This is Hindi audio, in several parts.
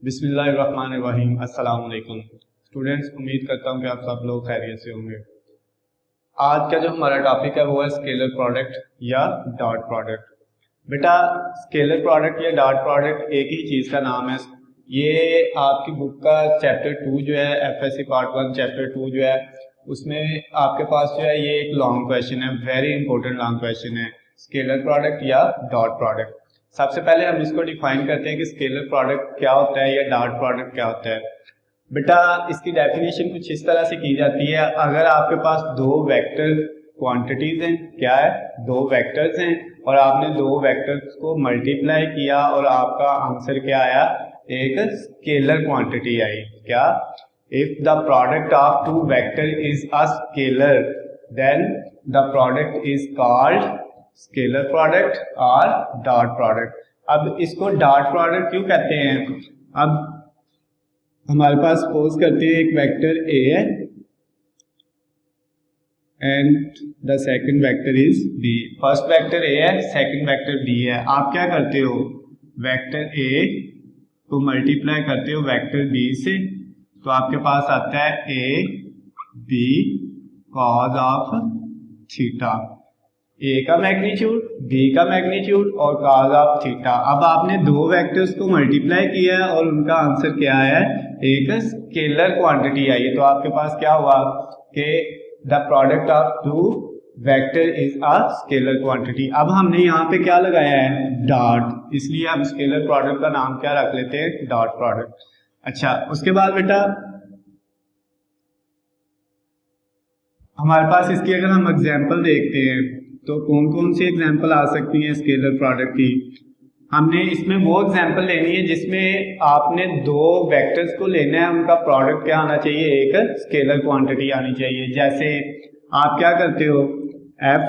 बिस्मिल्लाहिर्रहमानिर्रहीम। अस्सलाम वालेकुम स्टूडेंट्स, उम्मीद करता हूँ कि आप सब लोग खैरियत से होंगे। आज का जो हमारा टॉपिक है वो है स्केलर प्रोडक्ट या डॉट प्रोडक्ट। बेटा, स्केलर प्रोडक्ट या डॉट प्रोडक्ट एक ही चीज़ का नाम है। ये आपकी बुक का चैप्टर 2 जो है एफएससी पार्ट 1 चैप्टर 2 जो है उसमें आपके पास जो है ये एक लॉन्ग क्वेश्चन है, वेरी इंपॉर्टेंट लॉन्ग क्वेश्चन है, स्केलर प्रोडक्ट या डॉट प्रोडक्ट। सबसे पहले हम इसको डिफाइन करते हैं कि स्केलर प्रोडक्ट क्या होता है या डॉट प्रोडक्ट क्या होता है। बेटा, इसकी डेफिनेशन कुछ इस तरह से की जाती है, अगर आपके पास दो वेक्टर क्वांटिटीज हैं, क्या है, दो वेक्टर्स हैं और आपने दो वेक्टर्स को मल्टीप्लाई किया और आपका आंसर क्या आया, एक स्केलर क्वांटिटी आई। क्या? If the product of two vector is a scalar then the product is called scalar product और डॉट प्रोडक्ट। अब इसको डॉट प्रोडक्ट क्यों कहते हैं? अब हमारे पास सपोज करते हैं एक वेक्टर ए है and the second vector is B. First vector A है, सेकंड वेक्टर बी है। आप क्या करते हो, वेक्टर ए को मल्टीप्लाई करते हो वेक्टर बी से, तो आपके पास आता है A B cos of theta. A का मैग्नीट्यूड, बी का मैग्नीट्यूड और कॉज ऑफ थीटा। अब आपने दो वेक्टर्स को मल्टीप्लाई किया है और उनका आंसर क्या आया है, एक स्केलर क्वांटिटी आई है। तो आपके पास क्या हुआ कि the product of two vector is a scalar quantity. अब हमने यहाँ पे क्या लगाया है, डॉट, इसलिए हम स्केलर प्रोडक्ट का नाम क्या रख लेते हैं, डॉट प्रोडक्ट। अच्छा, उसके बाद बेटा हमारे पास इसकी अगर हम एग्जाम्पल देखते हैं तो कौन कौन सी एग्जाम्पल आ सकती है स्केलर प्रोडक्ट की। हमने इसमें वो एग्जाम्पल लेनी है जिसमें आपने दो वेक्टर्स को लेना है, उनका प्रोडक्ट क्या आना चाहिए, एक स्केलर क्वांटिटी आनी चाहिए। जैसे आप क्या करते हो, एफ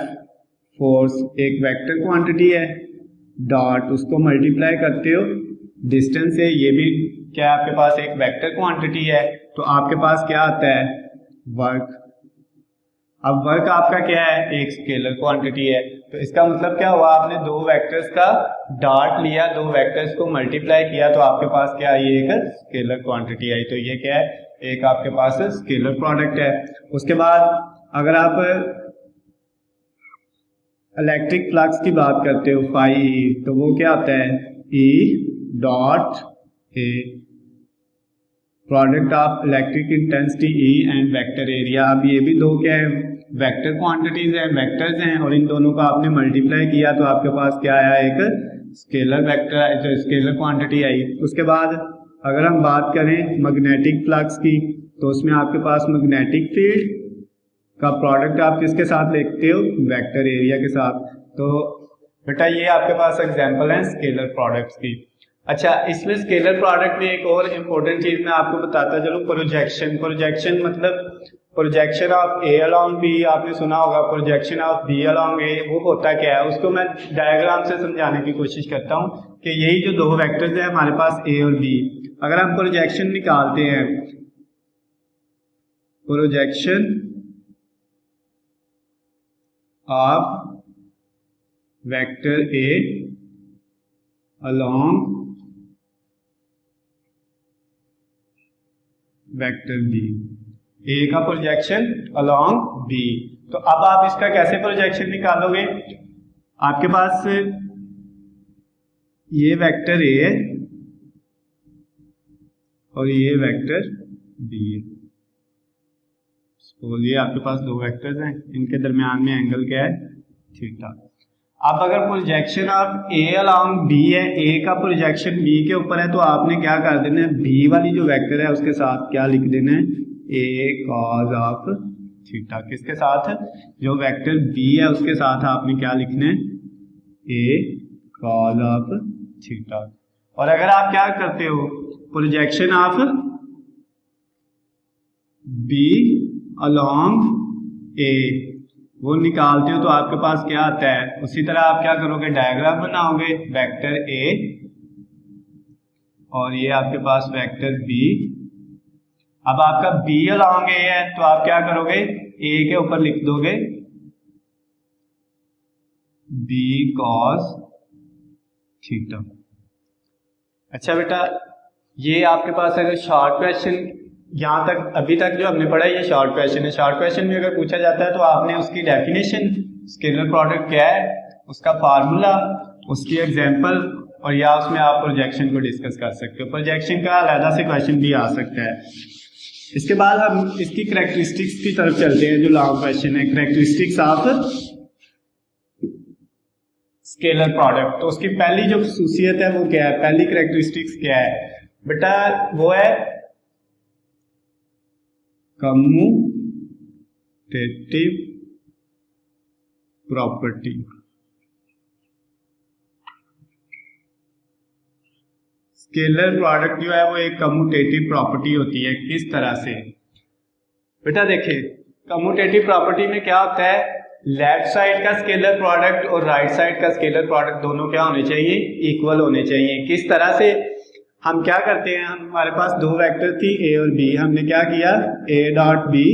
फोर्स एक वेक्टर क्वांटिटी है, डॉट उसको मल्टीप्लाई करते हो डिस्टेंस से, ये भी क्या आपके पास एक वेक्टर क्वांटिटी है, तो आपके पास क्या आता है, वर्क। अब वर्क आपका क्या है, एक स्केलर क्वांटिटी है। तो इसका मतलब क्या हुआ, आपने दो वेक्टर्स का डॉट लिया, दो वेक्टर्स को मल्टीप्लाई किया, तो आपके पास क्या आई, एक स्केलर क्वांटिटी आई। तो ये क्या है, एक आपके पास स्केलर प्रोडक्ट है। उसके बाद अगर आप इलेक्ट्रिक फ्लक्स की बात करते हो फाई ई, तो वो क्या होता है, E dot A, product of electric intensity E and vector area. अब ये भी दो क्या है, वेक्टर क्वांटिटीज हैं, वेक्टर्स हैं, और इन दोनों को आपने मल्टीप्लाई किया तो आपके पास क्या आया, एक स्केलर वेक्टर, जो स्केलर क्वांटिटी आई। उसके बाद अगर हम बात करें मैग्नेटिक फ्लक्स की, तो उसमें आपके पास मैग्नेटिक फील्ड का प्रोडक्ट आप किसके साथ लिखते हो, वेक्टर एरिया के साथ। तो बेटा ये आपके पास एग्जाम्पल है स्केलर प्रोडक्ट्स की। अच्छा, इसमें स्केलर प्रोडक्ट में एक और इम्पोर्टेंट चीज मैं आपको बताता चलूं, प्रोजेक्शन। प्रोजेक्शन मतलब projection of A along B, आपने सुना होगा, projection of B along A, वो होता क्या है, उसको मैं डायग्राम से समझाने की कोशिश करता हूं कि यही जो दो वेक्टर्स है हमारे पास ए और बी, अगर हम प्रोजेक्शन निकालते हैं, projection of vector A along vector B, A का प्रोजेक्शन अलॉन्ग बी। तो अब आप इसका कैसे प्रोजेक्शन निकालोगे, आपके पास ये वेक्टर ए है और ये वेक्टर बी है। सपोज ये आपके पास दो वेक्टर्स हैं, इनके दरमियान में एंगल क्या है, थीटा। अब अगर projection of A along B है, ए का प्रोजेक्शन बी के ऊपर है, तो आपने क्या कर देना है, बी वाली जो वेक्टर है उसके साथ क्या लिख देना है, ए कॉज ऑफ थीटा। किसके साथ, जो वेक्टर बी है उसके साथ आपने क्या लिखना है, ए कॉज ऑफ थीटा। और अगर आप क्या करते हो, projection of B along A वो निकालते हो, तो आपके पास क्या आता है, उसी तरह आप क्या करोगे, डायग्राम बनाओगे, वेक्टर ए और ये आपके पास वेक्टर बी। अब आपका बी अलॉन्ग ए है, तो आप क्या करोगे, ए के ऊपर लिख दोगे बी कॉस थीटा। अच्छा बेटा, ये आपके पास अगर शॉर्ट क्वेश्चन यहाँ तक अभी तक जो हमने पढ़ा ये शॉर्ट क्वेश्चन है। शॉर्ट क्वेश्चन में अगर पूछा जाता है तो आपने उसकी डेफिनेशन, स्केलर प्रोडक्ट क्या है, उसका फार्मूला, उसकी एग्जांपल और या उसमें आप प्रोजेक्शन को डिस्कस कर सकते हो। प्रोजेक्शन का अलग से क्वेश्चन भी आ सकता है। इसके बाद हम इसकी करैक्टरिस्टिक्स की तरफ चलते हैं जो लॉन्ग क्वेश्चन है, करैक्टरिस्टिक्स ऑफ स्केलर प्रोडक्ट। तो उसकी पहली जो खसूसियत है वो क्या है, पहली करैक्टरिस्टिक्स क्या है बेटा, वो है कम्यूटेटिव प्रॉपर्टी। स्केलर प्रोडक्ट जो है वो एक कम्यूटेटिव प्रॉपर्टी होती है। किस तरह से बेटा, देखिए कम्यूटेटिव प्रॉपर्टी में क्या होता है, लेफ्ट साइड का स्केलर प्रोडक्ट और राइट साइड का स्केलर प्रोडक्ट दोनों क्या होने चाहिए, इक्वल होने चाहिए। किस तरह से, हम क्या करते हैं, हमारे पास दो वेक्टर थी ए और बी, हमने क्या किया, ए डॉट बी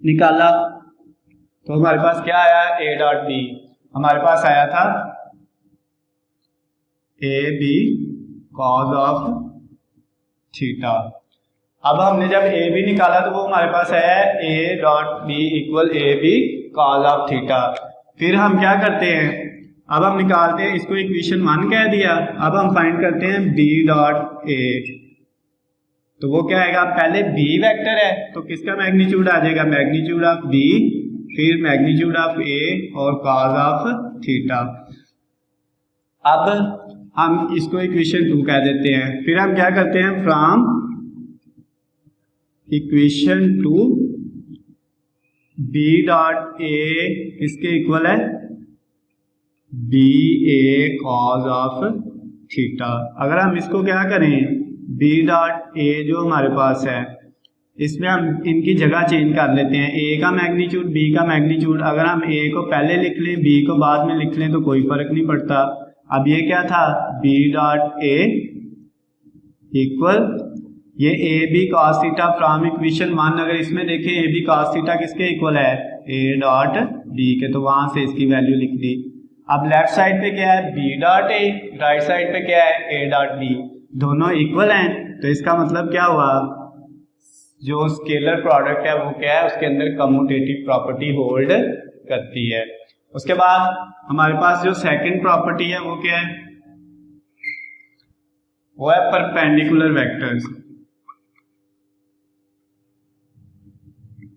निकाला तो हमारे पास क्या आया, ए डॉट बी हमारे पास आया था A B cos of theta. अब हमने जब ए बी निकाला तो वो हमारे पास आया A dot B equal A B cos of theta. फिर हम क्या करते हैं, अब हम निकालते हैं, इसको इक्वेशन 1 कह दिया। अब हम फाइंड करते हैं बी डॉट ए, तो वो क्या आएगा, पहले बी वेक्टर है तो किसका मैग्नीट्यूड आ जाएगा, मैग्नीट्यूड ऑफ बी, फिर मैग्नीट्यूड ऑफ ए और कॉज ऑफ थीटा। अब हम इसको इक्वेशन 2 कह देते हैं। फिर हम क्या करते हैं, from equation 2 B dot A किसके इक्वल है, B A cos of theta. अगर हम इसको क्या करें, बी डॉट ए जो हमारे पास है इसमें हम इनकी जगह चेंज कर लेते हैं, ए का मैग्नीट्यूड बी का मैग्नीट्यूड। अगर हम ए को पहले लिख लें बी को बाद में लिख लें तो कोई फर्क नहीं पड़ता। अब ये क्या था, बी डॉट ए इक्वल ये A B cos theta from equation 1। अगर इसमें देखें ए बी कॉस थीटा किसके इक्वल है, ए डॉट बी के, तो वहां से इसकी वैल्यू लिख दी। अब लेफ्ट साइड पे क्या है, B dot A, right side पे क्या है, ए डॉट बी, दोनों इक्वल हैं। तो इसका मतलब क्या हुआ, जो स्केलर प्रोडक्ट है वो क्या है, उसके अंदर कम्यूटेटिव प्रॉपर्टी होल्ड करती है। उसके बाद हमारे पास जो सेकंड प्रॉपर्टी है वो क्या है, वो है परपेंडिकुलर वेक्टर्स।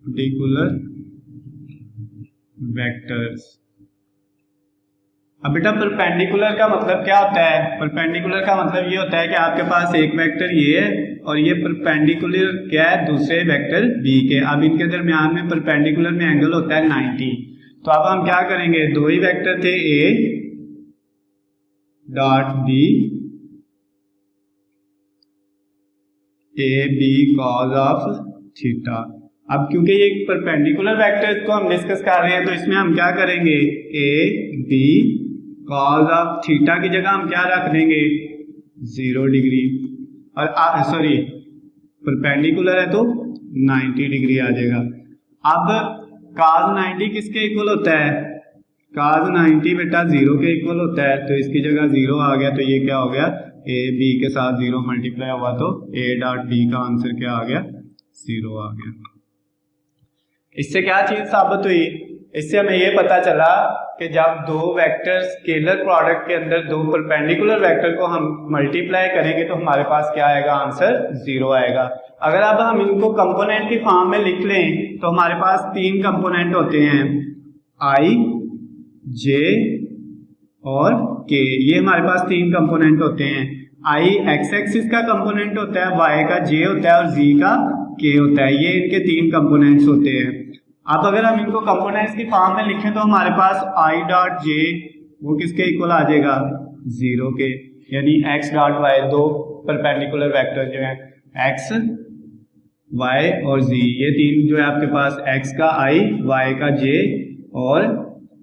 Perpendicular vectors. अब बेटा परपेंडिकुलर का मतलब क्या होता है, परपेंडिकुलर का मतलब ये होता है कि आपके पास एक वेक्टर ये है और ये परपेंडिकुलर क्या है दूसरे वेक्टर बी के। अब इनके दरमियान में परपेंडिकुलर में एंगल होता है 90। तो अब हम क्या करेंगे, दो ही वेक्टर थे A dot B, A B cos of theta. अब क्योंकि ये परपेंडिकुलर वेक्टर को हम डिस्कस कर रहे हैं तो इसमें हम क्या करेंगे, A B cos of theta की जगह हम क्या रख देंगे, 0 डिग्री, और सॉरी परपेंडिकुलर है तो 90 डिग्री आ जाएगा। अब cos 90 किसके इक्वल होता है, cos 90 बेटा 0 के इक्वल होता है, तो इसकी जगह 0 आ गया। तो ये क्या हो गया, ए बी के साथ 0 मल्टीप्लाई हुआ तो ए डॉट बी का आंसर क्या आ गया, 0 आ गया। इससे क्या चीज साबित हुई, इससे हमें ये पता चला कि जब दो वेक्टर स्केलर प्रोडक्ट के अंदर दो परपेंडिकुलर वेक्टर को हम मल्टीप्लाई करेंगे तो हमारे पास क्या आएगा, आंसर 0 आएगा। अगर अब हम इनको कंपोनेंट की फॉर्म में लिख लें तो हमारे पास 3 कंपोनेंट होते हैं, आई, जे और के। ये हमारे पास 3 कंपोनेंट होते हैं। आई एक्स एक्सिस का कंपोनेंट होता है, वाई का जे होता है और जी का के होता है। ये इनके 3 कंपोनेंट्स होते हैं। अब अगर हम इनको कंपोनेंट्स की फॉर्म में लिखें तो हमारे पास आई डॉट जे वो किसके इक्वल आ जाएगा, 0 के, यानी एक्स डॉट वाई, दो परपेंडिकुलर वेक्टर जो है एक्स वाई और जी, ये 3 जो है आपके पास एक्स का आई, वाई का जे और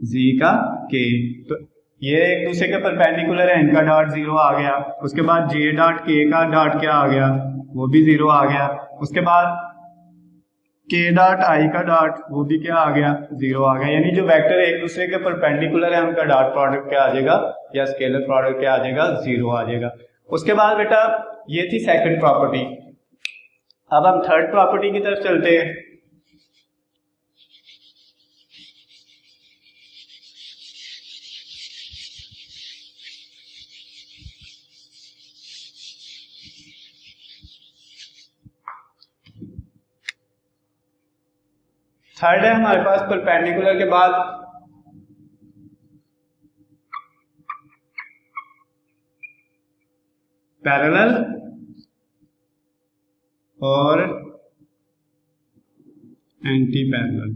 जी का के, तो ये एक दूसरे के परपेंडिकुलर है, इनका डॉट 0 आ गया। उसके बाद जे डॉट के का डॉट क्या आ गया, वो भी 0 आ गया। उसके बाद के डॉट आई का डॉट वो भी क्या आ गया, 0 आ गया। यानी जो वेक्टर एक दूसरे के परपेंडिकुलर है उनका डॉट प्रोडक्ट क्या आ जाएगा, या स्केलर प्रोडक्ट क्या आ जाएगा, 0 आ जाएगा। उसके बाद बेटा ये थी सेकंड प्रॉपर्टी। अब हम थर्ड प्रॉपर्टी की तरफ चलते हैं। थर्ड है हमारे पास परपेंडिकुलर के बाद पैरेलल और anti parallel.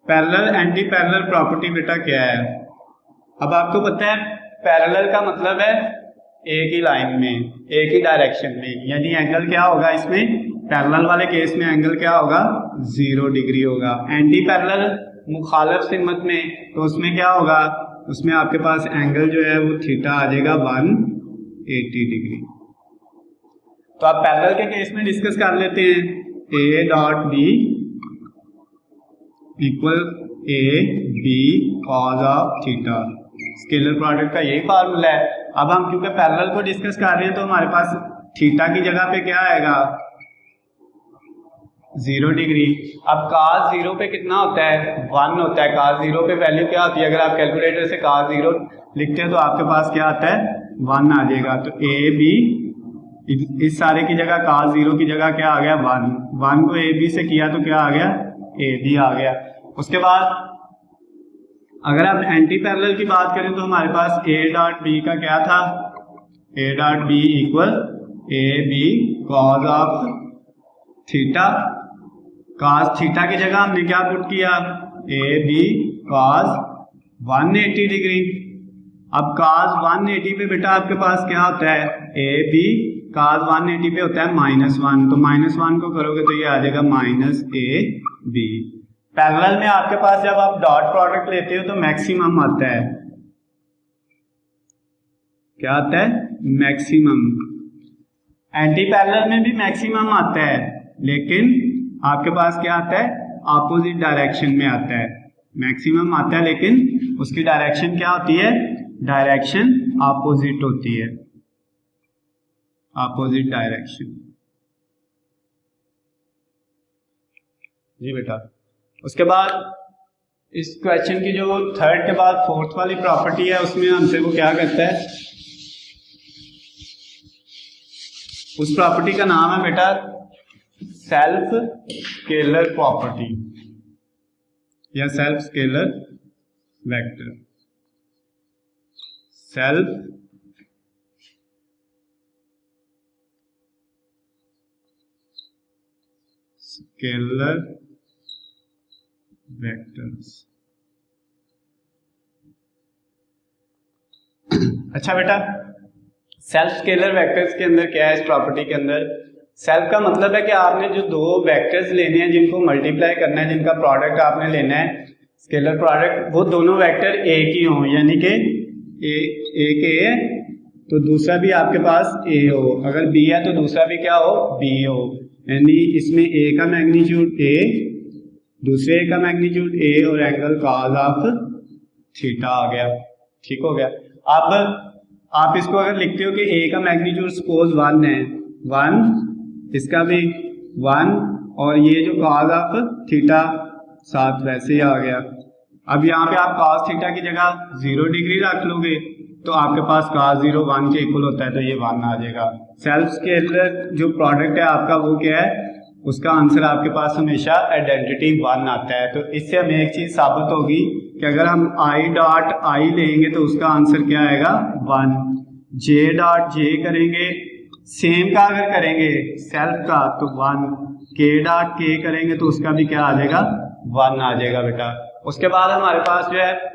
Parallel anti parallel property बेटा क्या है? अब आपको पता है पैरेलल का मतलब है एक ही लाइन में, एक ही डायरेक्शन में, यानी एंगल क्या होगा इसमें, पैरेलल वाले केस में एंगल क्या होगा, 0 डिग्री होगा। एंटी पैरेलल मुखालिफ सिमत में, तो उसमें क्या होगा, उसमें आपके पास एंगल जो है वो थीटा आ जाएगा 180 डिग्री। तो आप पैरेलल के केस में डिस्कस कर लेते हैं, A dot B equal A B cos of theta. Scalar product का यही फार्मूला है। अब हम क्योंकि पैरेलल को डिस्कस कर रहे हैं तो हमारे पास थीटा की जगह पे क्या आएगा, 0 डिग्री। अब cos 0 पे कितना होता है, 1 होता है। cos 0 पे वैल्यू क्या होती है, अगर आप कैलकुलेटर से cos 0 लिखते हैं तो आपके पास क्या आता है, 1 आ जाएगा। तो ए बी, इस सारे की जगह cos 0 की जगह क्या आ गया, 1 को ए बी से किया तो क्या आ गया, ए बी आ गया। उसके बाद अगर आप एंटी पैरेलल की बात करें तो हमारे पास ए डॉट बी का क्या था, A dot B equal A B cos of theta. Cos theta की जगह हमने क्या पुट किया, ए बी कॉस 180 डिग्री। अब कॉस 180 पे बेटा आपके पास क्या होता है, ए बी कॉस 180 पे होता है -1, तो -1 को करोगे तो ये आ जाएगा -a b। पैरेलल में आपके पास जब आप डॉट प्रोडक्ट लेते हो तो मैक्सिमम आता है, क्या आता है, मैक्सिमम। एंटी पैरेलल में भी मैक्सिमम आता है, लेकिन आपके पास क्या आता है, ऑपोजिट डायरेक्शन में आता है। मैक्सिमम आता है लेकिन उसकी डायरेक्शन क्या होती है, डायरेक्शन ऑपोजिट होती है, ऑपोजिट डायरेक्शन। जी बेटा। उसके बाद इस क्वेश्चन की जो थर्ड के बाद फोर्थ वाली प्रॉपर्टी है उसमें हमसे वो क्या करता है, उस प्रॉपर्टी का नाम है बेटा सेल्फ स्केलर प्रॉपर्टी या self scalar vector. Self scalar vectors. अच्छा बेटा, सेल्फ स्केलर वेक्टर्स के अंदर क्या है, इस प्रॉपर्टी के अंदर सेल्फ का मतलब है कि आपने जो दो वेक्टर्स लेने हैं जिनको मल्टीप्लाई करना है, जिनका प्रोडक्ट आपने लेना है, स्केलर प्रोडक्ट, वो दोनों वेक्टर एक ही हों, यानी कि एक ए है तो दूसरा भी आपके पास ए हो, अगर बी है तो दूसरा भी क्या हो, बी हो। यानी इसमें ए का मैग्नीट्यूड ए, दूसरे का मैग्नीट्यूड ए और एंगल कॉस ऑफ थीटा आ गया, ठीक हो गया। अब आप इसको अगर लिखते हो कि ए का मैग्नीट्यूड सपोज 1 है, 1, इसका भी 1, और ये जो कॉस ऑफ थीटा साथ वैसे ही आ गया। अब यहाँ पे आप cos थीटा की जगह 0 डिग्री रख लोगे तो आपके पास cos 0 1 के इक्वल होता है, तो ये 1 आ जाएगा। सेल्फ स्केलर जो प्रोडक्ट है आपका वो क्या है, उसका आंसर आपके पास हमेशा आइडेंटिटी 1 आता है। तो इससे हमें एक चीज साबित होगी कि अगर हम आई डॉट आई लेंगे तो उसका आंसर क्या आएगा, 1। जे डॉट जे करेंगे, सेम का अगर करेंगे सेल्फ का तो 1, के डॉट के करेंगे तो उसका भी क्या आ जाएगा, 1 आ जाएगा बेटा। उसके बाद हमारे पास जो है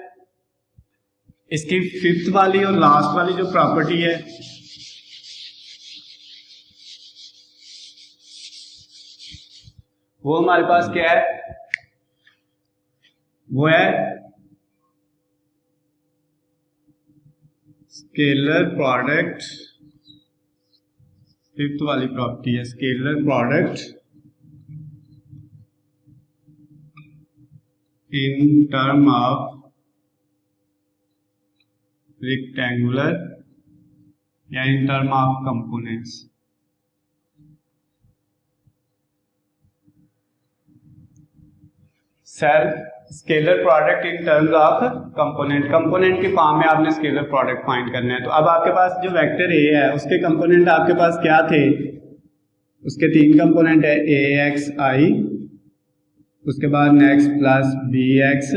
इसकी फिफ्थ वाली और लास्ट वाली जो प्रॉपर्टी है वो हमारे पास क्या है, वो है स्केलर प्रोडक्ट। फिफ्थ वाली प्रॉपर्टी है scalar product in term of rectangular या in term of components. Self scalar product in terms of component, component की फॉर्म में आपने स्केलर प्रोडक्ट फाइंड करना है। तो अब आपके पास जो वेक्टर ए है उसके कंपोनेंट आपके पास क्या थे, उसके 3 कंपोनेंट है, ए एक्स आई, उसके बाद नेक्स्ट प्लस बी एक्स,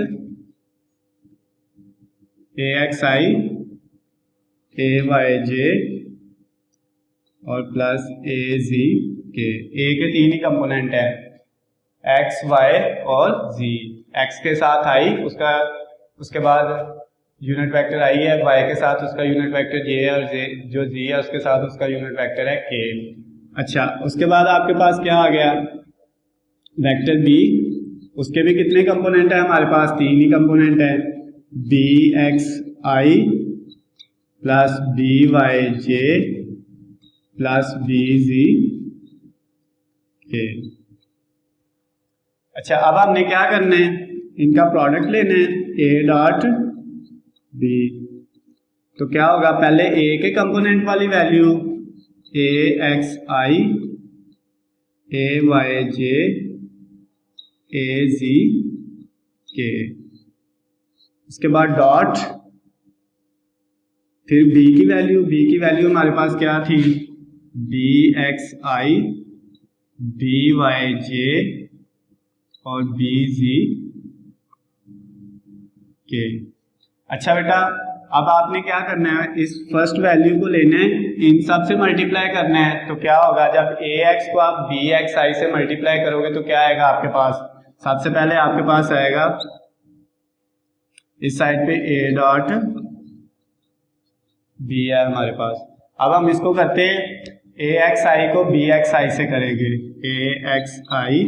ए एक्स आई, ए वाई जे और प्लस ए जी के। ए के 3 ही कंपोनेंट है, एक्स वाई और जी। एक्स के साथ आई उसका, उसके बाद यूनिट वेक्टर आई है, वाई के साथ उसका यूनिट वेक्टर जे है, और जे जो जी है उसके साथ उसका यूनिट वेक्टर है के। अच्छा, उसके बाद आपके पास क्या आ गया, वेक्टर बी, उसके भी कितने कंपोनेंट है हमारे पास, 3 ही कंपोनेंट है, बी एक्स आई प्लस बी वाई जे प्लस बी जी के। अच्छा, अब हमने क्या करना है, इनका प्रोडक्ट लेना है, ए डॉट बी। तो क्या होगा, पहले ए के कंपोनेंट वाली वैल्यू ए एक्स आई, ए वाई जे, ए जी के, उसके बाद डॉट, फिर बी की वैल्यू हमारे पास क्या थी, B X I, B Y जे और बी जी के। अच्छा बेटा, अब आपने क्या करना है, इस फर्स्ट वैल्यू को लेना है, इन सब से मल्टीप्लाई करना है। तो क्या होगा, जब ए एक्स को आप बी एक्स आई से मल्टीप्लाई करोगे तो क्या आएगा आपके पास, सबसे पहले आपके पास आएगा इस साइड पे ए डॉट बी है हमारे पास। अब हम इसको करते हैं, ए एक्स आई को बी एक्स आई से करेंगे, A X I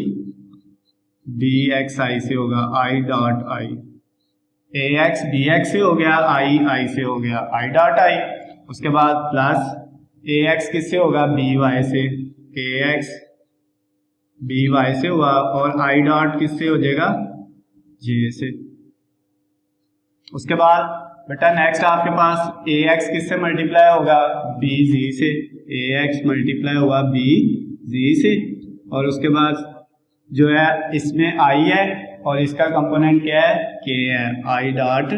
B X I से होगा I dot I, A X B X से हो गया, आई से हो गया, आई डॉट आई। उसके बाद प्लस ए एक्स किससे होगा, बी वाई से, ए एक्स बी वाई से हुआ, और आई डॉट किससे हो जाएगा, जे से। उसके बाद बेटा नेक्स्ट आपके पास ए एक्स किससे मल्टीप्लाई होगा, बी जी से, ए एक्स मल्टीप्लाई हुआ बी जी से, और उसके बाद जो है इसमें आई है और इसका कंपोनेंट क्या है, के है, आई डॉट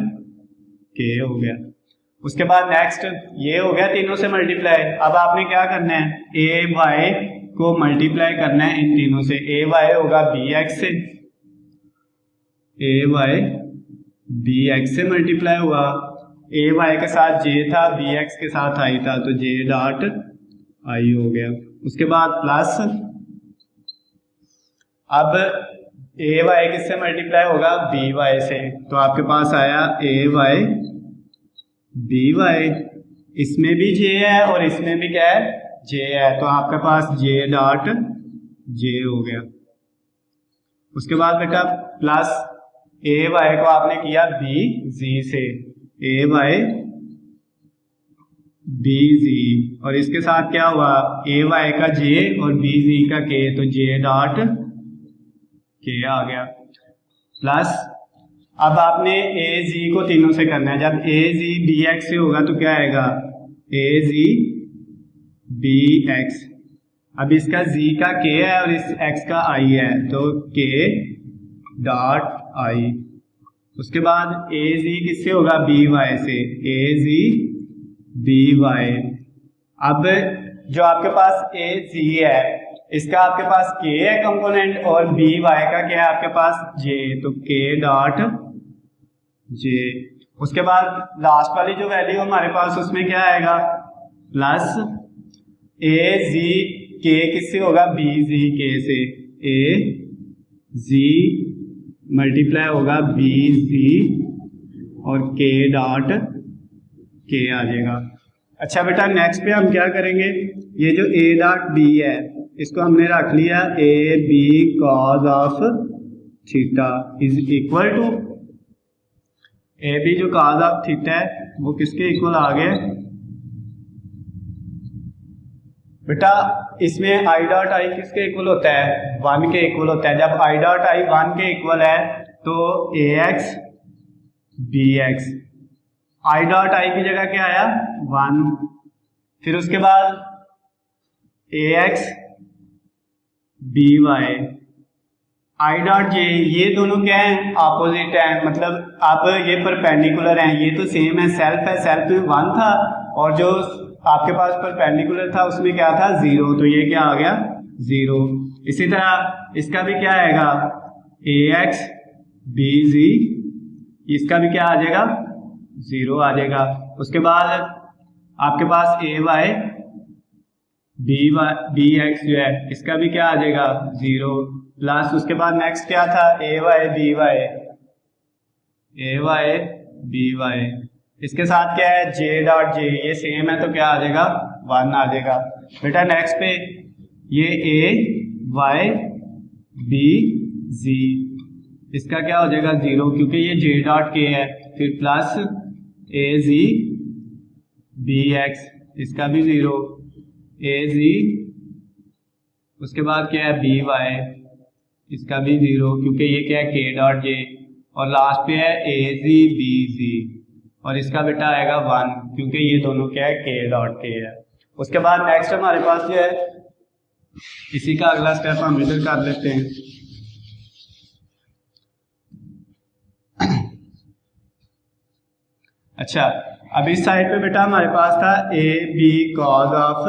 के हो गया। उसके बाद नेक्स्ट ये हो गया तीनों से मल्टीप्लाई। अब आपने क्या करना है, ए वाई को मल्टीप्लाई करना है इन तीनों से। ए वाई होगा बी एक्स से, ए वाई बी एक्स से मल्टीप्लाई हुआ, ए वाई के साथ जे था, बी एक्स के साथ आई था, तो जे डॉट आई हो गया। उसके बाद प्लस, अब ए वाई किससे मल्टीप्लाई होगा, बी वाई से, तो आपके पास आया ए वाई बी वाई, इसमें भी जे है और इसमें भी क्या है, जे है, तो आपके पास जे डॉट जे हो गया। उसके बाद बेटा प्लस ए वाई को आपने किया बी जी से, ए वाई बी जी, और इसके साथ क्या हुआ, ए वाई का जे और बी जी का के, तो जे डॉट के आ गया। प्लस अब आपने ए जी को तीनों से करना है, जब ए जी बी एक्स से होगा तो क्या आएगा, ए जी बी एक्स। अब इसका जी का के है और इस एक्स का आई है, तो के डॉट आई। उसके बाद ए जी किससे होगा, बी वाई से, ए जी बी वाई। अब जो आपके पास ए जी है इसका आपके पास के है कंपोनेंट, और बी वाई का क्या है आपके पास, जे, तो के डॉट जे। उसके बाद लास्ट वाली जो वैल्यू हमारे पास उसमें क्या आएगा, प्लस ए जी के किससे होगा, बी जी के से, ए जी मल्टीप्लाई होगा बी जी और के डॉट के आ जाएगा। अच्छा बेटा नेक्स्ट पे हम क्या करेंगे, ये जो ए डॉट बी है इसको हमने रख लिया A B cos of theta is equal to, A B जो कॉज ऑफ थीटा है वो किसके इक्वल आ गए बेटा, इसमें आई डॉट आई किसके इक्वल होता है, 1 के इक्वल होता है। जब आई डॉट आई 1 के इक्वल है तो A X B X I dot I की जगह क्या आया 1, फिर उसके बाद A X B Y I dot J, ये दोनों क्या है ऑपोजिट है, मतलब आप ये परपेंडिकुलर हैं, ये तो सेम है, सेल्फ में 1 था और जो आपके पास परपेंडिकुलर था उसमें क्या था 0, तो ये क्या आ गया 0। इसी तरह इसका भी क्या आएगा ए एक्स बी जी, इसका भी क्या आ जाएगा 0 आ जाएगा। उसके बाद आपके पास ए वाई बी एक्स जो है इसका भी क्या आ जाएगा 0 प्लस उसके बाद नेक्स्ट क्या था ए वाई बी वाई, इसके साथ क्या है जे डॉट जे, ये सेम है तो क्या आ जाएगा 1 आ जाएगा। बेटा नेक्स्ट पे ये ए वाई बी जी, इसका क्या हो जाएगा 0 क्योंकि ये जे डॉट के है, फिर plus A Z B x, इसका भी 0, ए जी, उसके बाद क्या है बी वाई, इसका भी 0 क्योंकि ये क्या है के डॉट जे, और लास्ट पे है ए जी बी जी, और इसका बेटा आएगा 1 क्योंकि ये दोनों क्या है के डॉट के है। उसके बाद नेक्स्ट हमारे पास जो है इसी का अगला स्टेप हम इधर कर लेते हैं। अच्छा, अब इस साइड पे बेटा हमारे पास था A B cos of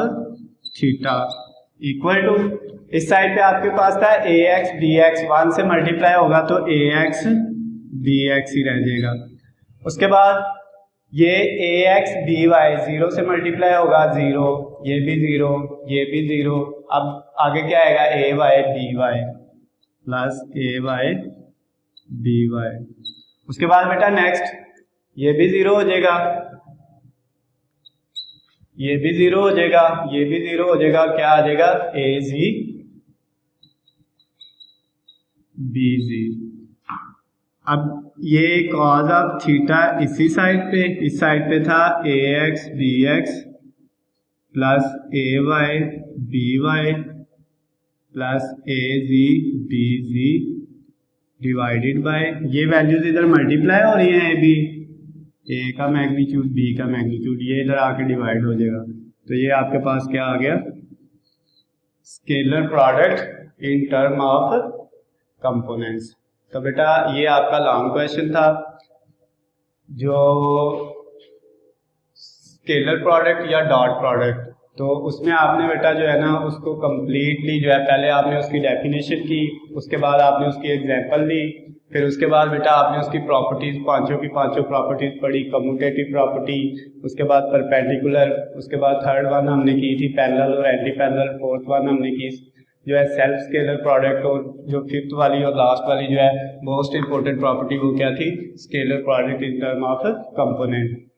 theta equal to, इस साइड पे आपके पास था ए एक्स बी एक्स, 1 से मल्टीप्लाई होगा तो ए एक्स बी एक्स ही रह जाएगा। उसके बाद ये ए एक्स बी वाई 0 से मल्टीप्लाई होगा 0, ये भी 0, ये भी 0, अब आगे क्या आएगा ए Y B Y plus A Y B Y. उसके बाद बेटा नेक्स्ट ये भी 0 हो जाएगा, ये भी 0 हो जाएगा, ये भी 0 हो जाएगा, क्या आ जाएगा ए जी बी जी। अब ये कॉज ऑफ थीटा इसी साइड पे, इस साइड पे था A X B X plus A Y B Y plus A Z B Z divided by, ये वैल्यूज इधर मल्टीप्लाई हो रही हैं, ए बी, ए का मैग्नीट्यूड बी का मैग्नीट्यूड, ये इधर आके डिवाइड हो जाएगा, तो ये आपके पास क्या आ गया scalar product in term of components. तो बेटा ये आपका लॉन्ग क्वेश्चन था, जो स्केलर प्रोडक्ट या डॉट प्रोडक्ट, तो उसमें आपने बेटा जो है ना उसको कम्प्लीटली जो है पहले आपने उसकी डेफिनेशन की, उसके बाद आपने उसकी एग्जांपल दी, फिर उसके बाद बेटा आपने उसकी प्रॉपर्टीज पांचों की पांचों प्रॉपर्टीज पढ़ी, कम्यूटेटिव प्रॉपर्टी, उसके बाद परपेंडिकुलर, उसके बाद थर्ड वन हमने की थी पैरेलल और एंटी पैरेलल, फोर्थ वन हमने की जो है सेल्फ स्केलर प्रोडक्ट, और जो फिफ्थ वाली और लास्ट वाली जो है मोस्ट इंपॉर्टेंट प्रॉपर्टी वो क्या थी scalar product in term of component.